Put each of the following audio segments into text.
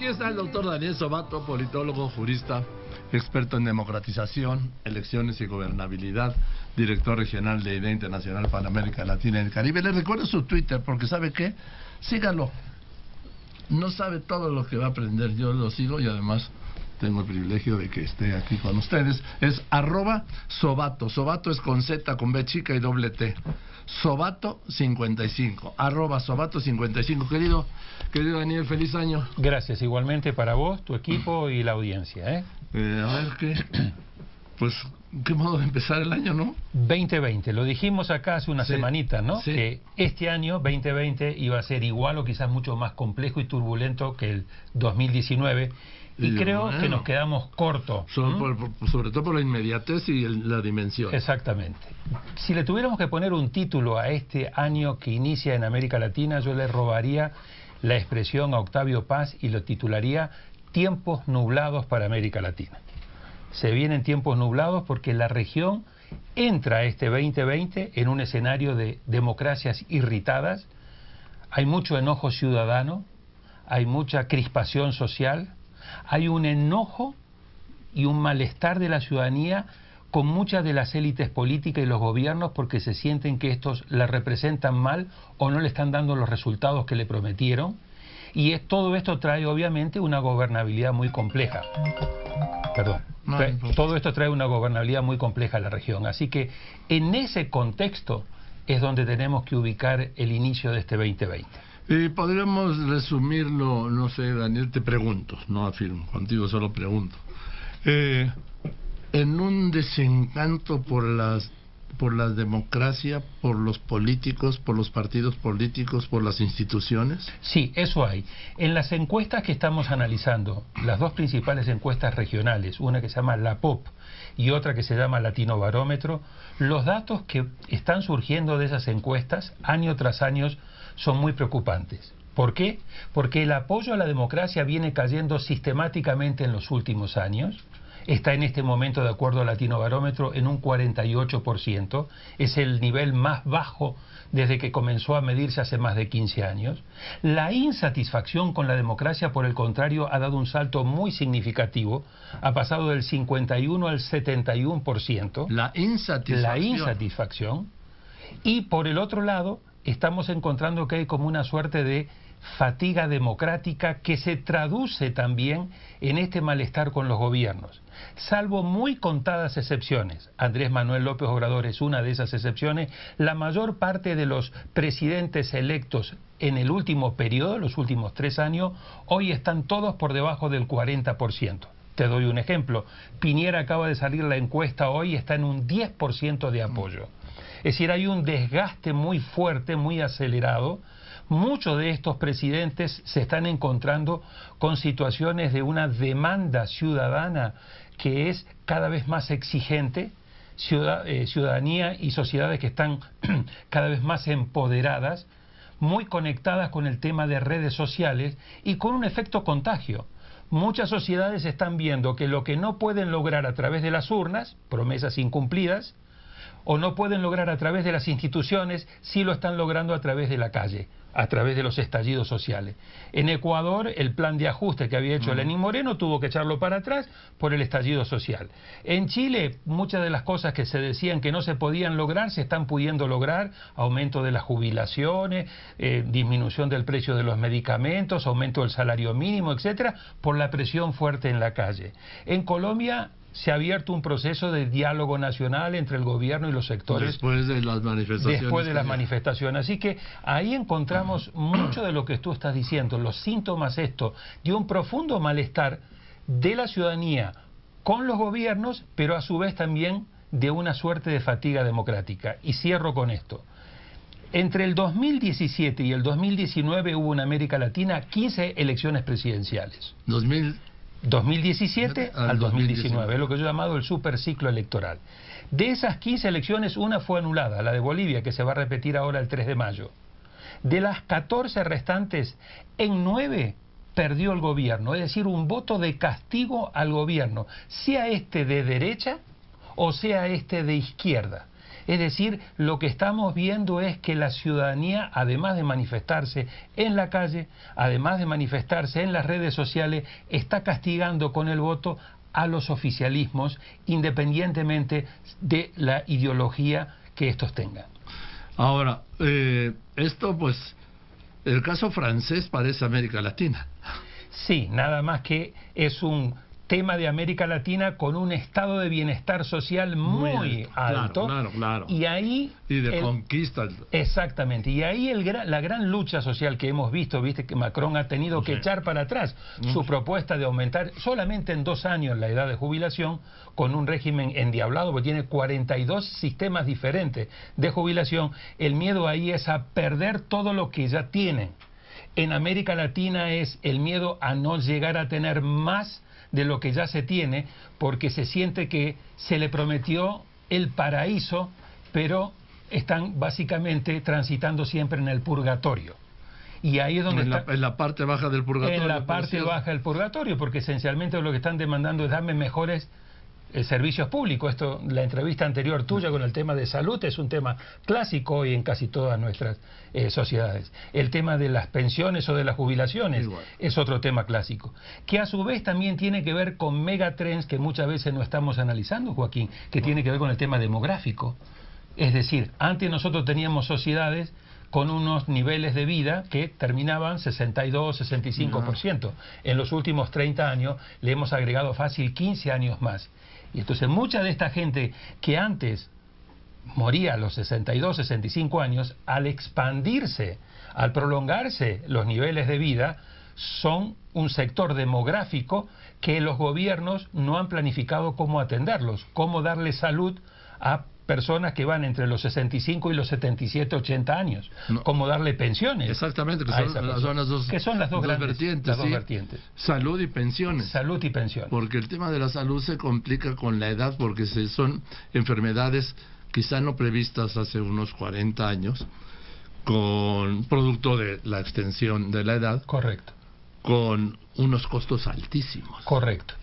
aquí está el doctor Daniel Sobato, politólogo, jurista, experto en democratización, elecciones y gobernabilidad, director regional de Idea Internacional para América Latina y el Caribe. Les recuerdo su Twitter, porque ¿sabe qué? Sígalo. No sabe todo lo que va a aprender. Yo lo sigo y además tengo el privilegio de que esté aquí con ustedes. Es @Sobato. Sobato es con Z, con B chica y doble T. Sobato55. @Sobato55. Querido Daniel, feliz año. Gracias, igualmente para vos, tu equipo y la audiencia. A ver qué. Pues, qué modo de empezar el año, ¿no? 2020, lo dijimos acá hace una semanita, ¿no? Sí. Que este año, 2020, iba a ser igual o quizás mucho más complejo y turbulento que el 2019. Y creo que nos quedamos cortos. Sobre todo por la inmediatez y la dimensión. Exactamente. Si le tuviéramos que poner un título a este año que inicia en América Latina, yo le robaría la expresión a Octavio Paz y lo titularía Tiempos nublados para América Latina. Se vienen tiempos nublados porque la región entra este 2020 en un escenario de democracias irritadas, hay mucho enojo ciudadano, hay mucha crispación social, hay un enojo y un malestar de la ciudadanía con muchas de las élites políticas y los gobiernos porque se sienten que estos la representan mal o no le están dando los resultados que le prometieron. Y todo esto trae obviamente una gobernabilidad muy compleja. Todo esto trae una gobernabilidad muy compleja a la región. Así que en ese contexto es donde tenemos que ubicar el inicio de este 2020. Podríamos resumirlo, no sé, Daniel, te pregunto, no afirmo, contigo solo pregunto. En un desencanto por la democracia, por los políticos, por los partidos políticos, por las instituciones. Sí, eso hay. En las encuestas que estamos analizando, las dos principales encuestas regionales, una que se llama La POP y otra que se llama Latinobarómetro, los datos que están surgiendo de esas encuestas, año tras año, son muy preocupantes. ¿Por qué? Porque el apoyo a la democracia viene cayendo sistemáticamente en los últimos años. Está en este momento, de acuerdo al Latinobarómetro, en un 48%. Es el nivel más bajo desde que comenzó a medirse hace más de 15 años. La insatisfacción con la democracia, por el contrario, ha dado un salto muy significativo. Ha pasado del 51 al 71%. La insatisfacción. Y por el otro lado, estamos encontrando que hay como una suerte de fatiga democrática que se traduce también en este malestar con los gobiernos. Salvo muy contadas excepciones, Andrés Manuel López Obrador es una de esas excepciones, la mayor parte de los presidentes electos en el último periodo, los últimos 3 años, hoy están todos por debajo del 40%. Te doy un ejemplo, Piñera acaba de salir la encuesta hoy, está en un 10% de apoyo. Es decir, hay un desgaste muy fuerte, muy acelerado. Muchos de estos presidentes se están encontrando con situaciones de una demanda ciudadana que es cada vez más exigente, ciudadanía y sociedades que están cada vez más empoderadas, muy conectadas con el tema de redes sociales y con un efecto contagio. Muchas sociedades están viendo que lo que no pueden lograr a través de las urnas, promesas incumplidas, o no pueden lograr a través de las instituciones, sí lo están logrando a través de la calle, a través de los estallidos sociales. En Ecuador, el plan de ajuste que había hecho Lenín Moreno tuvo que echarlo para atrás por el estallido social. En Chile, muchas de las cosas que se decían que no se podían lograr, se están pudiendo lograr: aumento de las jubilaciones, disminución del precio de los medicamentos, aumento del salario mínimo, etcétera, por la presión fuerte en la calle. En Colombia se ha abierto un proceso de diálogo nacional entre el gobierno y los sectores. Después de las manifestaciones. Después de las manifestaciones. Así que ahí encontramos mucho de lo que tú estás diciendo, los síntomas de un profundo malestar de la ciudadanía con los gobiernos, pero a su vez también de una suerte de fatiga democrática. Y cierro con esto. Entre el 2017 y el 2019 hubo en América Latina 15 elecciones presidenciales. 2017 al 2019, es lo que yo he llamado el superciclo electoral. De esas 15 elecciones, una fue anulada, la de Bolivia, que se va a repetir ahora el 3 de mayo. De las 14 restantes, en 9 perdió el gobierno, es decir, un voto de castigo al gobierno, sea este de derecha o sea este de izquierda. Es decir, lo que estamos viendo es que la ciudadanía, además de manifestarse en la calle, además de manifestarse en las redes sociales, está castigando con el voto a los oficialismos, independientemente de la ideología que estos tengan. Ahora, esto pues, el caso francés parece América Latina. Sí, nada más que es un tema de América Latina con un estado de bienestar social muy alto. Claro. Y ahí... Y de conquista. Exactamente. Y ahí la gran lucha social que hemos visto, viste que Macron ha tenido que echar para atrás su propuesta de aumentar solamente en 2 años la edad de jubilación, con un régimen endiablado, porque tiene 42 sistemas diferentes de jubilación. El miedo ahí es a perder todo lo que ya tienen. En América Latina es el miedo a no llegar a tener más de lo que ya se tiene, porque se siente que se le prometió el paraíso, pero están básicamente transitando siempre en el purgatorio. Y ahí es donde en la parte baja del purgatorio. En la parte baja del purgatorio, porque esencialmente lo que están demandando es darme mejores servicios públicos. Esto, la entrevista anterior tuya con el tema de salud es un tema clásico hoy en casi todas nuestras sociedades. El tema de las pensiones o de las jubilaciones es otro tema clásico, que a su vez también tiene que ver con megatrends que muchas veces no estamos analizando, Joaquín, que tiene que ver con el tema demográfico. Es decir, antes nosotros teníamos sociedades con unos niveles de vida que terminaban 62, 65%. En los últimos 30 años le hemos agregado fácil 15 años más. Y entonces mucha de esta gente que antes moría a los 62, 65 años, al expandirse, al prolongarse los niveles de vida, son un sector demográfico que los gobiernos no han planificado cómo atenderlos, cómo darle salud a personas que van entre los 65 y los 77, 80 años, cómo darle pensiones. Exactamente, que son las dos vertientes. Salud y pensiones. Salud y pensiones. Porque el tema de la salud se complica con la edad, porque son enfermedades quizá no previstas hace unos 40 años, con producto de la extensión de la edad. Correcto. Con unos costos altísimos. Correcto.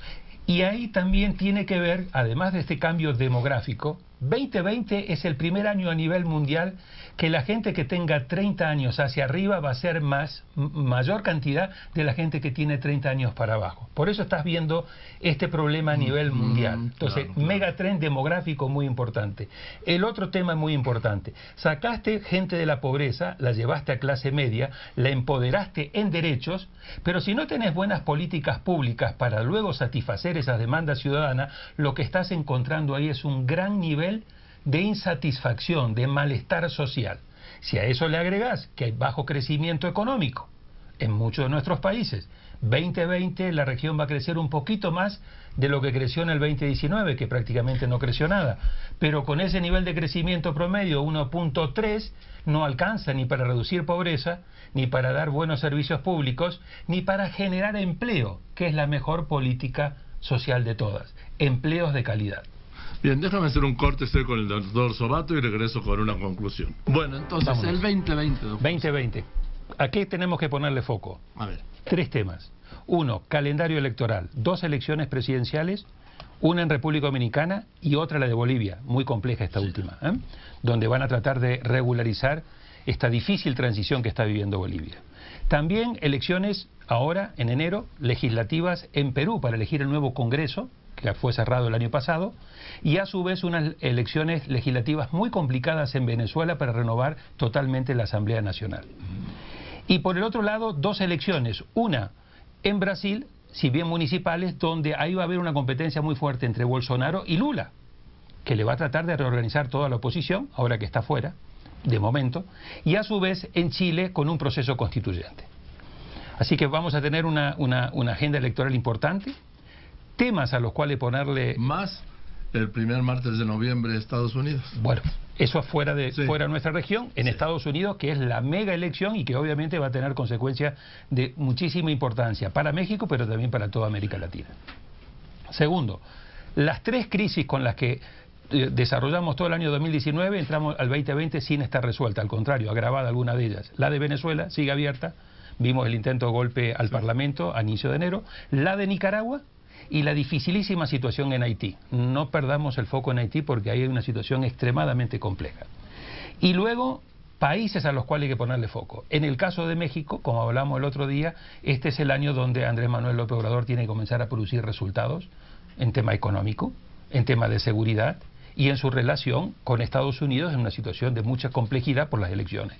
Y ahí también tiene que ver, además de este cambio demográfico, 2020 es el primer año a nivel mundial que la gente que tenga 30 años hacia arriba va a ser mayor cantidad de la gente que tiene 30 años para abajo. Por eso estás viendo este problema a nivel mundial. Entonces, megatrend demográfico muy importante. El otro tema muy importante, sacaste gente de la pobreza, la llevaste a clase media, la empoderaste en derechos, pero si no tenés buenas políticas públicas para luego satisfacer esas demandas ciudadanas, lo que estás encontrando ahí es un gran nivel de insatisfacción, de malestar social. Si a eso le agregás que hay bajo crecimiento económico en muchos de nuestros países, 2020 la región va a crecer un poquito más de lo que creció en el 2019, que prácticamente no creció nada, pero con ese nivel de crecimiento promedio 1.3 no alcanza ni para reducir pobreza, ni para dar buenos servicios públicos, ni para generar empleo, que es la mejor política social de todas, empleos de calidad. Bien, déjame hacer un corte, estoy con el doctor Sobato y regreso con una conclusión. Bueno, entonces, vámonos. El 2020, doctor. 2020. ¿A qué tenemos que ponerle foco? A ver. 3 temas. 1, calendario electoral. 2 elecciones presidenciales, una en República Dominicana y otra la de Bolivia, muy compleja esta última, donde van a tratar de regularizar esta difícil transición que está viviendo Bolivia. También elecciones ahora, en enero, legislativas en Perú para elegir el nuevo Congreso, que fue cerrado el año pasado, y a su vez unas elecciones legislativas muy complicadas en Venezuela para renovar totalmente la Asamblea Nacional. Y por el otro lado, 2 elecciones, una en Brasil, si bien municipales, donde ahí va a haber una competencia muy fuerte entre Bolsonaro y Lula, que le va a tratar de reorganizar toda la oposición, ahora que está fuera, de momento, y a su vez en Chile con un proceso constituyente. Así que vamos a tener una agenda electoral importante, temas a los cuales ponerle... Más el primer martes de noviembre de Estados Unidos. Bueno, eso fuera de nuestra región, en Estados Unidos, que es la mega elección y que obviamente va a tener consecuencias de muchísima importancia para México, pero también para toda América Latina. Segundo, las 3 crisis con las que desarrollamos todo el año 2019, entramos al 2020 sin estar resuelta, al contrario, agravada alguna de ellas. La de Venezuela sigue abierta, vimos el intento de golpe al Parlamento a inicio de enero, la de Nicaragua y la dificilísima situación en Haití. No perdamos el foco en Haití porque ahí hay una situación extremadamente compleja. Y luego, países a los cuales hay que ponerle foco. En el caso de México, como hablamos el otro día, este es el año donde Andrés Manuel López Obrador tiene que comenzar a producir resultados en tema económico, en tema de seguridad y en su relación con Estados Unidos en una situación de mucha complejidad por las elecciones.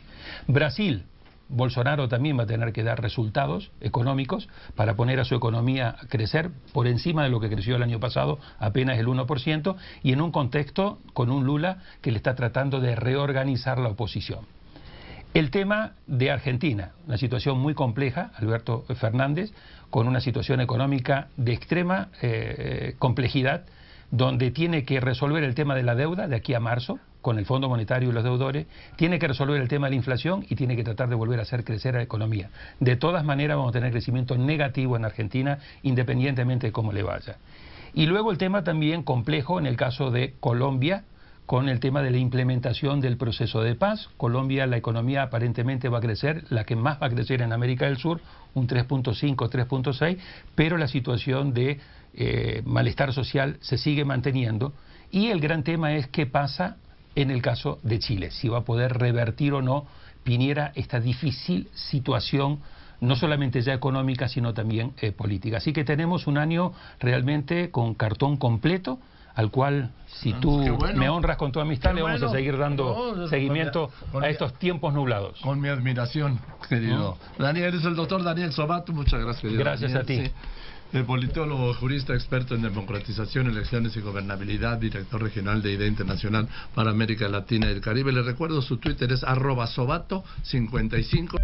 Brasil, Bolsonaro también va a tener que dar resultados económicos para poner a su economía a crecer por encima de lo que creció el año pasado, apenas el 1%, y en un contexto con un Lula que le está tratando de reorganizar la oposición. El tema de Argentina, una situación muy compleja, Alberto Fernández, con una situación económica de extrema complejidad, donde tiene que resolver el tema de la deuda de aquí a marzo, con el Fondo Monetario y los deudores, tiene que resolver el tema de la inflación y tiene que tratar de volver a hacer crecer a la economía. De todas maneras vamos a tener crecimiento negativo en Argentina, independientemente de cómo le vaya. Y luego el tema también complejo en el caso de Colombia, con el tema de la implementación del proceso de paz. Colombia, la economía aparentemente va a crecer, la que más va a crecer en América del Sur, un 3.5, 3.6, pero la situación de malestar social se sigue manteniendo. Y el gran tema es qué pasa en el caso de Chile, si va a poder revertir o no Piñera esta difícil situación, no solamente ya económica, sino también política. Así que tenemos un año realmente con cartón completo, al cual, si tú me honras con tu amistad, le vamos a seguir dando seguimiento a estos tiempos nublados. Con mi admiración, querido. Daniel, es el doctor Daniel Sobato, muchas gracias, querido. Gracias Daniel, a ti. Sí. El politólogo, jurista, experto en democratización, elecciones y gobernabilidad, director regional de IDEA Internacional para América Latina y el Caribe. Le recuerdo, su Twitter es @sobato55.